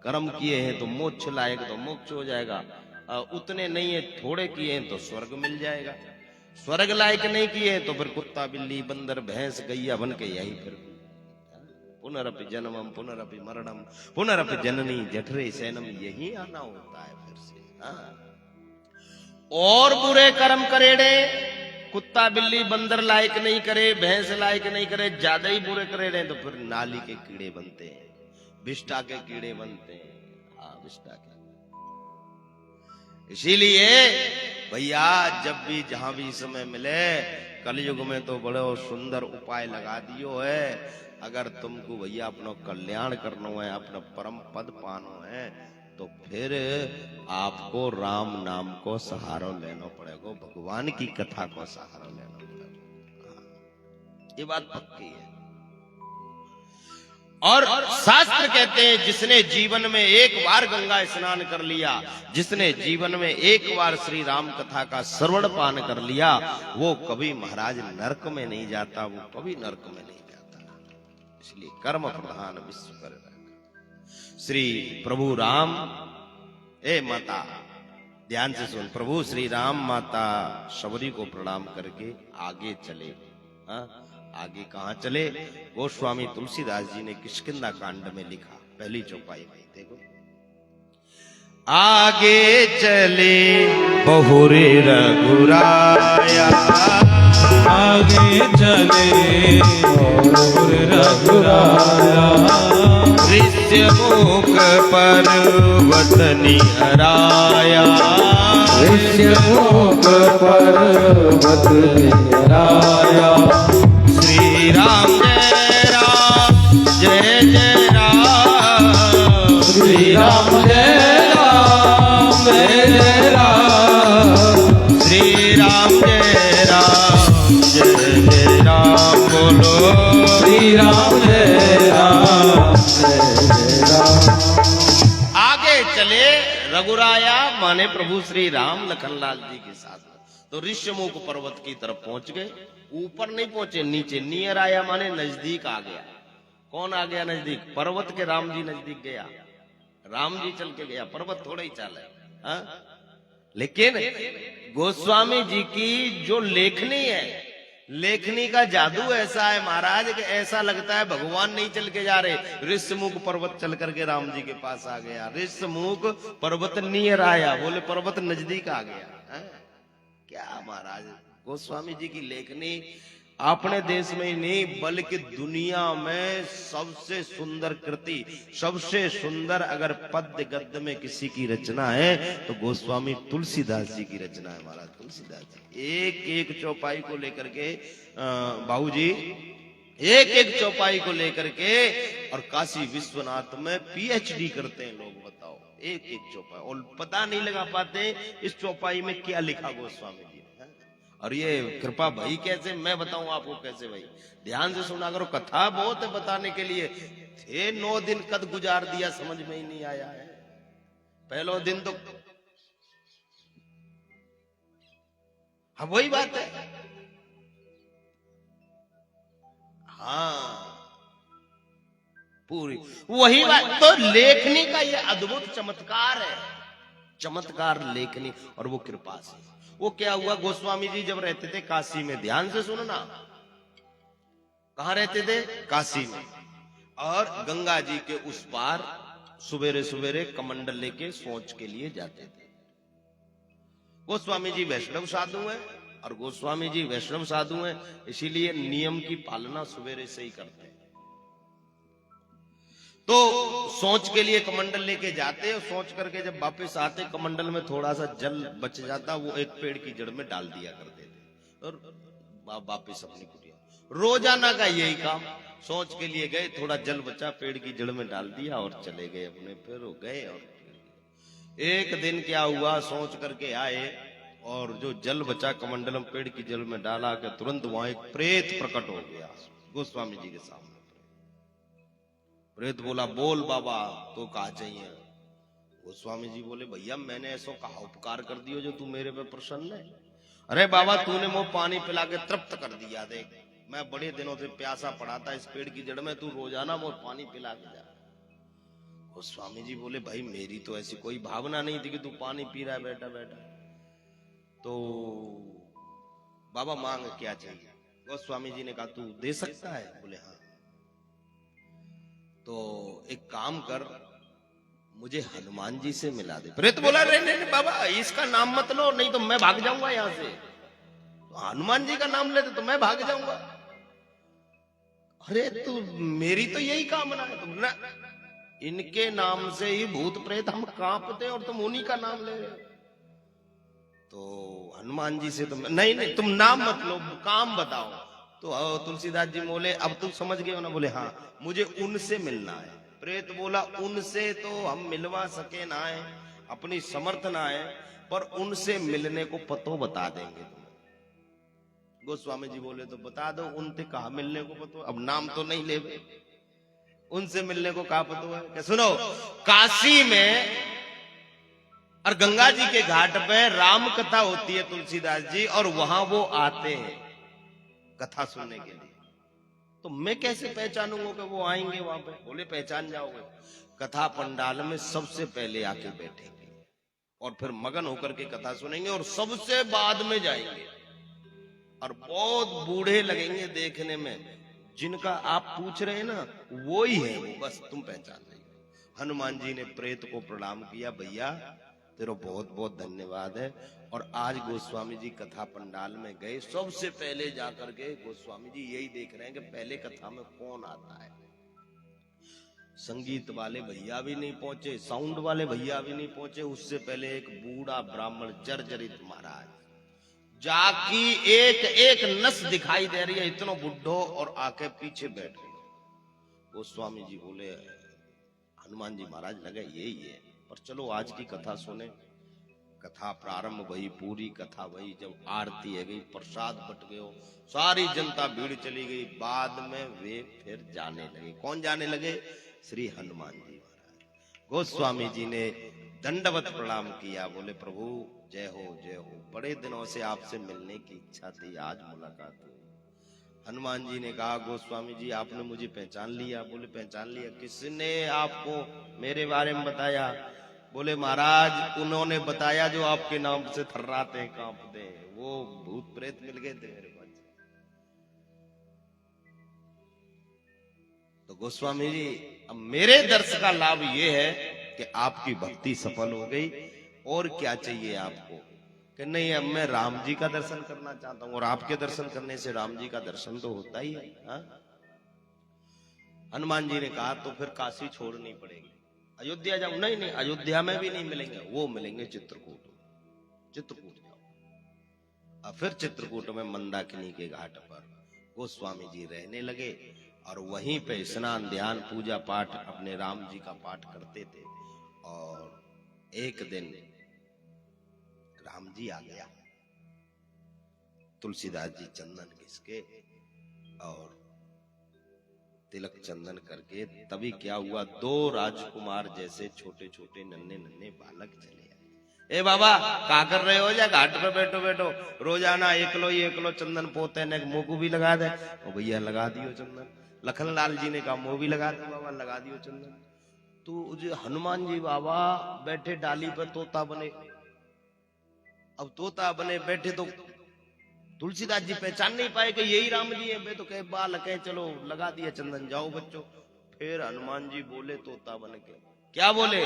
कर्म किए हैं तो मोक्ष लायक तो मोक्ष हो जाएगा, उतने नहीं है थोड़े किए हैं तो स्वर्ग मिल जाएगा, स्वर्ग लायक नहीं किए तो फिर कुत्ता बिल्ली बंदर भैंस गैया बन के यहीं फिर पुनरपि जन्मम पुनरपि मरणम पुनरपि जननी जठरे सैनम, यही आना होता है फिर से। हाँ। और बुरे कर्म करेड़े, कुत्ता बिल्ली बंदर लायक नहीं करे, भैंस लायक नहीं करे, ज्यादा ही बुरे करेड़े तो फिर नाली के कीड़े बनते हैं, विष्ठा के कीड़े बनते हैं। हाँ, विष्ठा के। इसीलिए भैया जब भी जहां भी समय मिले, कलयुग में तो बड़े सुंदर उपाय लगा दियो है। अगर तुमको भैया अपना कल्याण करना है, अपना परम पद पानो है, तो फिर आपको राम नाम को सहारा लेना पड़ेगा, भगवान की कथा को सहारा लेना पड़ेगा। ये बात पक्की है। और शास्त्र कहते हैं जिसने जीवन में एक बार गंगा स्नान कर लिया, जिसने जीवन में एक बार श्री राम कथा का श्रवण पान कर लिया, वो कभी महाराज नरक में नहीं जाता, वो कभी नरक में नहीं जाता। इसलिए कर्म प्रधान विश्व कर श्री प्रभु राम, ए माता ध्यान से सुन, प्रभु श्री राम माता शबरी को प्रणाम करके आगे चले। हाँ, आगे कहां चले? गोस्वामी तुलसीदास जी ने किष्किंधा कांड में लिखा, पहली चौपाई में देखो, आगे चले बहुरे रघुराया, आगे चले बहुरे रघुराया, ऋष्यमुख पर्वत निहराया, ऋष्यमुख पर्वत निहराया, श्री राम जय राम जय जय राम, श्री राम जय राम जय जय राम, श्री राम जय राम जय जय राम, बोलो श्री राम जय राम जय जय राम। आगे चले रघुराया माने प्रभु श्री राम लखनलाल जी के साथ। तो ऋष्यमुख पर्वत की तरफ पहुंच गए, ऊपर नहीं पहुंचे, नीचे। नियर आया माने नजदीक आ गया। कौन आ गया नजदीक? पर्वत के राम जी नजदीक गया, राम जी चल के गया, पर्वत थोड़ा ही चाल है। हाँ? लेकिन गोस्वामी जी की जो लेखनी है, लेखनी का जादू ऐसा है महाराज कि ऐसा लगता है भगवान नहीं चल के जा रहे, ऋष्यमुख पर्वत चल करके राम जी के पास आ गया। ऋष्यमुख पर्वत नियर आया, बोले पर्वत नजदीक आ गया। हाँ? क्या महाराज गोस्वामी जी की लेखनी अपने देश में ही नहीं बल्कि दुनिया में सबसे सुंदर कृति, सबसे सुंदर अगर पद्य गद्य में किसी की रचना है तो गोस्वामी तुलसीदास जी की रचना है महाराज। तुलसीदास जी एक एक चौपाई को लेकर के, बाबू जी एक एक चौपाई को लेकर के, और काशी विश्वनाथ में पीएचडी करते हैं लोग। बताओ, एक एक चौपाई, और पता नहीं लगा पाते इस चौपाई में क्या लिखा गोस्वामी जी ने। और ये कृपा भाई कैसे, मैं बताऊं आपको कैसे भाई, ध्यान से सुना करो, कथा बहुत है बताने के लिए। थे 9 दिन कद गुजार दिया, समझ में ही नहीं आया है। पहलो दिन तो हाँ वही बात है। हाँ पूरी वही बात। तो लेखनी का ये अद्भुत चमत्कार है, चमत्कार लेखनी, और वो कृपा से। वो क्या हुआ, गोस्वामी जी जब रहते थे काशी में, ध्यान से सुनो ना, कहां रहते थे? काशी में। और गंगा जी के उस पार सुबेरे सुबेरे कमंडल लेके सोच के लिए जाते थे। गोस्वामी जी वैष्णव साधु हैं, और गोस्वामी जी वैष्णव साधु हैं, इसीलिए नियम की पालना सुबेरे से ही करते हैं। तो सोच के लिए कमंडल लेके जाते, और सोच करके जब वापस आते, कमंडल में थोड़ा सा जल बच जाता, वो एक पेड़ की जड़ में डाल दिया करते थे, और वापस अपनी कुटिया। रोजाना का यही काम, सोच के लिए गए, थोड़ा जल बचा, पेड़ की जड़ में डाल दिया और चले गए अपने, फिर वो गए। और एक दिन क्या हुआ, सोच करके आए, और जो जल बचा कमंडल में पेड़ की जड़ में डाला के तुरंत वहां एक प्रेत प्रकट हो गया गोस्वामी जी के सामने। प्रेत बोला, बोल बाबा तो कहा चाहिए? गोस्वामी जी बोले, भैया मैंने ऐसा कहा उपकार कर दियो जो तू मेरे पे प्रसन्न है? अरे बाबा तूने मुझे पानी पिला के तृप्त कर दिया, देख मैं बड़े दिनों से प्यासा पड़ा था इस पेड़ की जड़ में, तू रोजाना मुझे पानी पिला के जा। गोस्वामी जी बोले भाई मेरी तो ऐसी कोई भावना नहीं थी कि तू पानी पी रहा है बैठा बैठा। तो बाबा मांग क्या चाहिए? गोस्वामी जी ने कहा तू दे सकता है? बोले हाँ। तो एक काम कर, मुझे हनुमान जी से मिला दे। प्रेत बोला नहीं नहीं बाबा इसका नाम मत लो, नहीं तो मैं भाग जाऊंगा यहां से। तो हनुमान जी का नाम लेते तो मैं भाग जाऊंगा। अरे तू मेरी तो यही कामना है। तुम ना इनके नाम से ही भूत प्रेत हम कांपते और तुम उन्हीं का नाम ले रहे हो। तो हनुमान जी से तुम नहीं नहीं तुम नाम मत लो, काम बताओ। तो तुलसीदास जी बोले अब तुम समझ गए हो ना? बोले हाँ मुझे उनसे मिलना है। प्रेत बोला उनसे तो हम मिलवा सके ना है, अपनी समर्थ ना है, पर उनसे मिलने को पतो बता देंगे तुम्हें। गोस्वामी जी बोले तो बता दो, उनसे कहा मिलने को पतो? अब नाम तो नहीं ले, उनसे मिलने को कहा पतो है? क्या सुनो, काशी में और गंगा जी के घाट पे राम कथा होती है तुलसीदास जी, और वहां वो आते हैं कथा सुनने के लिए। तो मैं कैसे पहचानूंगा कि वो आएंगे वहां पे? बोले पहचान जाओगे, कथा पंडाल में सबसे पहले आके बैठेंगे और फिर मगन होकर के कथा सुनेंगे और सबसे बाद में जाएंगे, और बहुत बूढ़े लगेंगे देखने में। जिनका आप पूछ रहे हैं ना वो ही है वो, बस तुम पहचान जाइए। हनुमान जी ने प्रेत को प्रणाम किया, भैया तेरा बहुत बहुत धन्यवाद है। और आज गोस्वामी जी कथा पंडाल में गए, सबसे पहले जाकर के गोस्वामी जी यही देख रहे हैं कि पहले कथा में कौन आता है। संगीत वाले भैया भी नहीं पहुंचे, साउंड वाले भैया भी नहीं पहुंचे, उससे पहले एक बूढ़ा ब्राह्मण जर्जरित महाराज, जाकी एक एक नस दिखाई दे रही है, इतना बुढ़ो, और आके पीछे बैठ गए। गोस्वामी जी बोले हनुमान जी महाराज लगे यही है, पर चलो आज की कथा सुने। कथा प्रारंभ भई, पूरी कथा भई, जब आरती है गई, प्रसाद बट गयो, सारी जनता भीड़ चली गई। बाद में वे फिर जाने लगे। कौन जाने लगे? श्री हनुमान जी महाराज। गोस्वामी जी ने दंडवत प्रणाम किया, बोले प्रभु जय हो जय हो, बड़े दिनों से आपसे मिलने की इच्छा थी, आज मुलाकात हुई। हनुमान जी ने कहा गोस्वामी जी आपने मुझे पहचान लिया? बोले पहचान लिया। किसने आपको मेरे बारे में बताया? बोले महाराज उन्होंने बताया जो आपके नाम से थर्राते हैं कांपते हैं, वो भूत प्रेत मिल गए थे मेरे पास। तो गोस्वामी जी अब मेरे दर्शन का लाभ ये है कि आपकी भक्ति सफल हो गई, और क्या चाहिए आपको? कि नहीं अब मैं राम जी का दर्शन करना चाहता हूं, और आपके दर्शन करने से राम जी का दर्शन तो होता ही है। हा? हनुमान जी ने कहा तो फिर काशी छोड़नी पड़ेगी, अयोध्या जाऊं? नहीं नहीं अयोध्या में भी नहीं मिलेंगे, वो मिलेंगे चित्रकूट में। चित्रकूट जाओ। और फिर चित्रकूट में मंदाकिनी के घाट पर गोस्वामी जी रहने लगे, और वहीं पे स्नान ध्यान पूजा पाठ अपने राम जी का पाठ करते थे। और एक दिन राम जी आ गया, तुलसीदास जी चंदन घिसके और तिलक चंदन करके, तभी क्या हुआ, दो राजकुमार जैसे छोटे छोटे नन्हे नन्हे बालक चले आए। ए बाबा क्या कर रहे हो? जा घाट पे बैठो बैठो, रोजाना एकलो चंदन पोते ने मुंह को भी लगा दे। ओ भैया लगा दियो चंदन। लखनलाल जी ने कहा मुंह भी लगा दे बाबा, लगा दियो चंदन। तो जो हनुमान जी बाबा बैठे डाली पर तोता बने। अब तोता बने बैठे तो तुलसीदास जी पहचान नहीं पाए कि यही राम जी है। तो कहे बालक है, चलो लगा दिया चंदन, जाओ बच्चों। फिर हनुमान जी बोले तोता बन के, क्या बोले?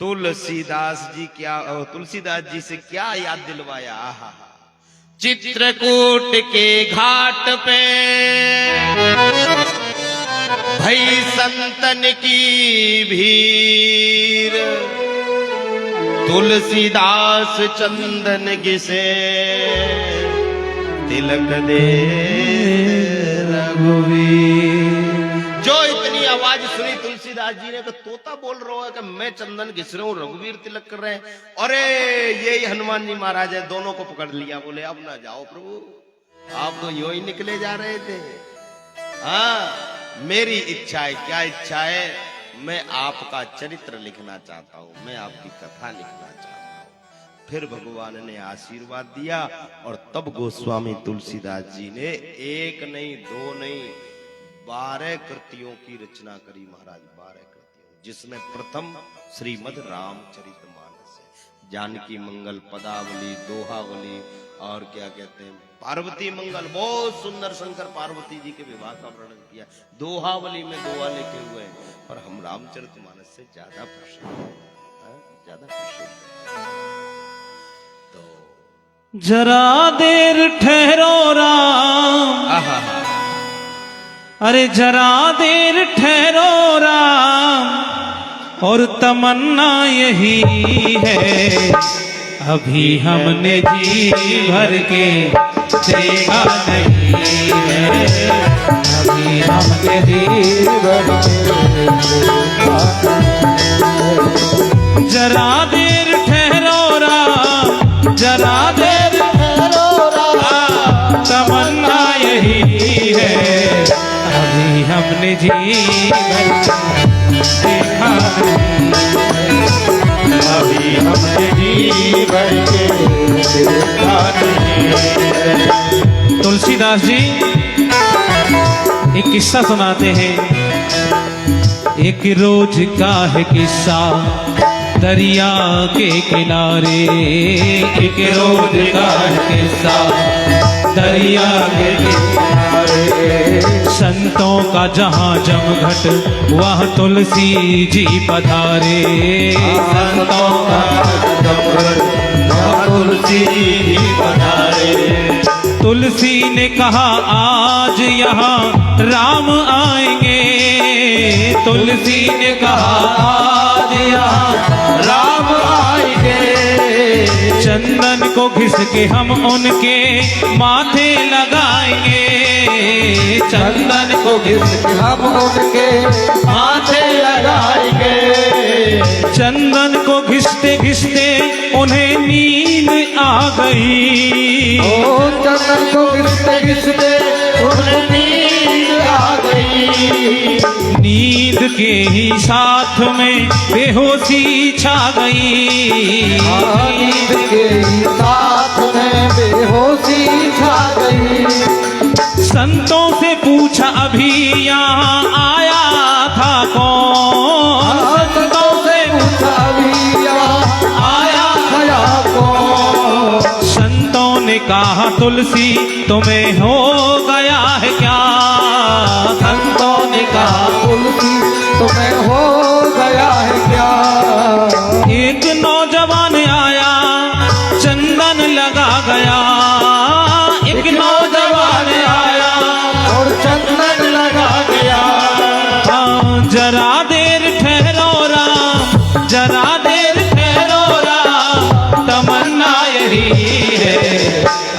तुलसीदास जी क्या, तुलसीदास जी से क्या याद दिलवाया? आहा, चित्रकूट के घाट पे भई संतन की भीड़, तुलसीदास चंदन घिसे तिलक दे रघुवीर। जो इतनी आवाज सुनी तुलसीदास जी ने कि तोता बोल रहा है कि मैं चंदन घिस रहा हूं, रघुवीर तिलक कर रहे हैं, अरे यही हनुमान जी महाराज है। दोनों को पकड़ लिया, बोले अब ना जाओ प्रभु, आप तो यूं ही निकले जा रहे थे। हाँ मेरी इच्छा है। क्या इच्छा है? मैं आपका चरित्र लिखना चाहता हूं, मैं आपकी कथा लिखना चाहता हूं। फिर भगवान ने आशीर्वाद दिया, और तब गोस्वामी तुलसीदास जी ने एक नहीं दो नहीं 12 कृतियों की रचना करी महाराज, 12 कृतियों। जिसमें प्रथम श्रीमद् रामचरितमानस है, जानकी मंगल, पदावली, दोहावली और क्या कहते हैं पार्वती मंगल, बहुत सुंदर शंकर पार्वती जी के विवाह का वर्णन किया। दोहावली में दोहा लिखे हुए हैं, पर हम रामचरितमानस से ज्यादा प्रसिद्ध हैं, ज्यादा प्रसिद्ध हैं। तो जरा देर ठहरो राम, आहा, अरे जरा देर ठहरो राम, और तमन्ना यही है, अभी हमने जी भर के देखा नहीं है, अभी हमने जी भर के देखा नहीं। जरा देर ठहरो राम, जरा देर ठहरो राम, तमन्ना यही है, अभी हमने जी भर के देखा नहीं, अभी हमने जी भर के देखा नहीं। तुलसीदास जी एक किस्सा सुनाते हैं। एक रोज का है किस्सा दरिया के किनारे, एक रोज का है किस्सा दरिया के किनारे, संतों का जहाँ जमघट वह तुलसी जी पधारे, संतों का जमघट वह तुलसी जी पधारे। तुलसी ने कहा आज यहाँ राम आएंगे, तुलसी ने कहा आज यहाँ राम आएंगे, चंदन को घिस के हम उनके माथे लगाएंगे, चंदन को घिस के हम उनके माथे लगाएंगे। चंदन को घिसते घिसते उन्हें नींद आ गई, ओ चंदन को घिसते घिसते उन्हें नींद आ गई, नींद के ही साथ में बेहोशी छा गई, नींद के ही साथ में बेहोशी छा गई। संतों से पूछा अभी यहाँ आया था कौन, संतों से पूछा अभी यहाँ आया था कौन, संतों ने कहा तुलसी तुम्हें हो गया है क्या, संतों ने कहा तुलसी तुम्हें हो गया है क्या। एक नौजवान आया चंदन लगा गया, एक नौजवान आया और चंदन लगा गया। हाँ जरा देर ठहरो राम, जरा देर ठहरो राम, तमन्ना यही है,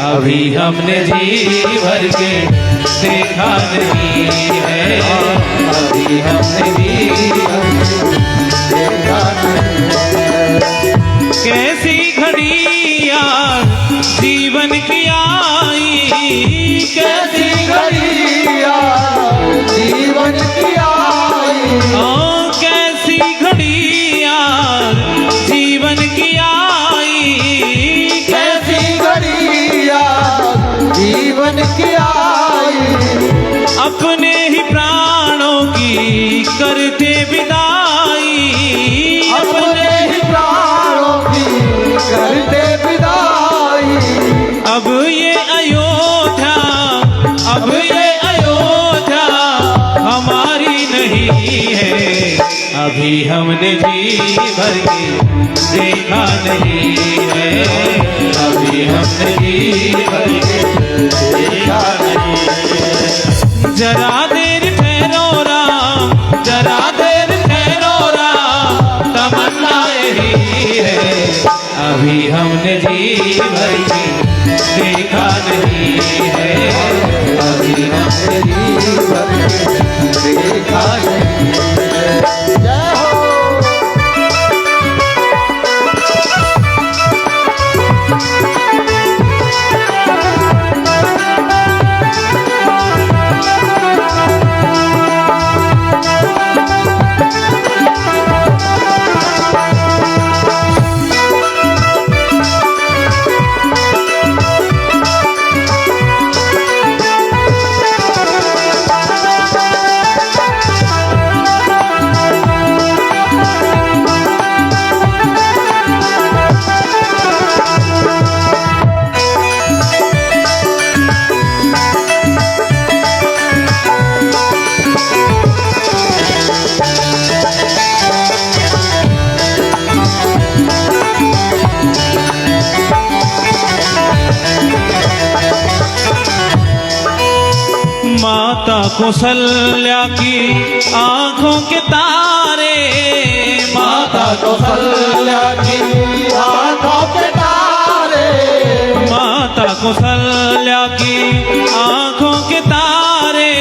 अभी हमने जी भर के देखा नहीं है, अभी हमने जी भर के देखा नहीं है। कैसी घड़ी यार जीवन की आई, कैसी घड़ी यार जीवन की आई, कैसी घड़ी यार जीवन की आई, कैसी घड़ी यार जीवन की आई। अपने ही प्राणों की करते विदाई, अपने ही प्राणों की करते विदाई। अब ये अयोध्या, अब ये अयोध्या हमारी नहीं है, अभी हमने जी भर के देखा नहीं है, अभी हमने जी भर के देखा नहीं है। जरा देर ठहरो राम, जरा देर ठहरो राम, तमन्ना यही है, अभी हमने जी भर के देखा नहीं है, अभी हमने जी भर के देखा नहीं है। जय हो। कौशल्या की आंखों के तारे, माता कौशल्या की आंखों के तारे, माता कौशल्या की आंखों के तारे,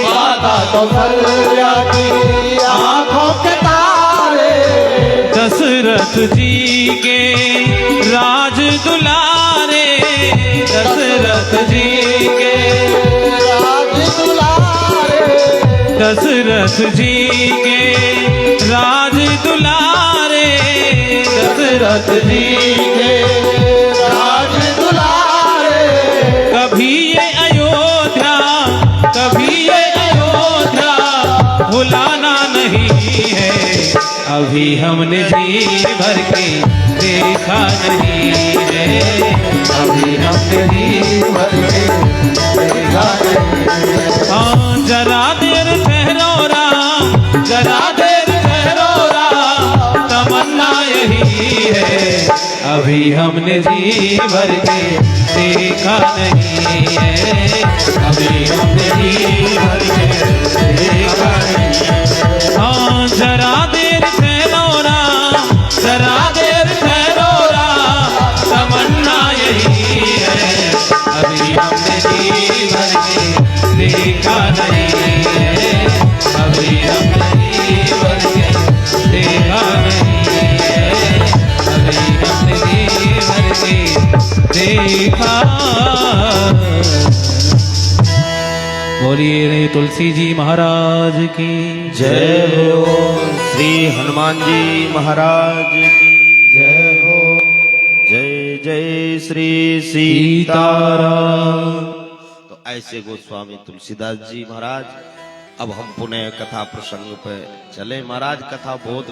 माता कौशल्या की आंखों के तारे, दशरथ जी के राज दुलारे, दशरथ जी के राज दुलारे, दशरथ जी के राज दुलारे, दशरथ जी के राज दुलारे, कभी ये अयोध्या, कभी ये अयोध्या भुलाना नहीं है, अभी हमने जी भर के देखा नहीं है, अभी हमने जी भर के देखा नहीं है। हाँ जरा देर ठहरो राम, जरा देर ठहरो राम, तमन्ना यही है, अभी हमने जी भर के देखा नहीं है, अभी हमने जी भर के देखा नहीं है। हाँ जरा देर ठहरो राम, जरा देर ठहरो राम, तमन्ना यही है, अभी हमने जी भर के देखा नहीं है, अभी हमने जी भर के देखा नहीं है, अभी हमने जी भर के देखा। बोलिए तुलसी जी महाराज की जय हो, श्री हनुमान जी महाराज की जय हो, जय जय श्री सीताराम। तो ऐसे गोस्वामी तुलसीदास जी महाराज। अब हम पुनः कथा प्रसंग पे चले। महाराज कथा बहुत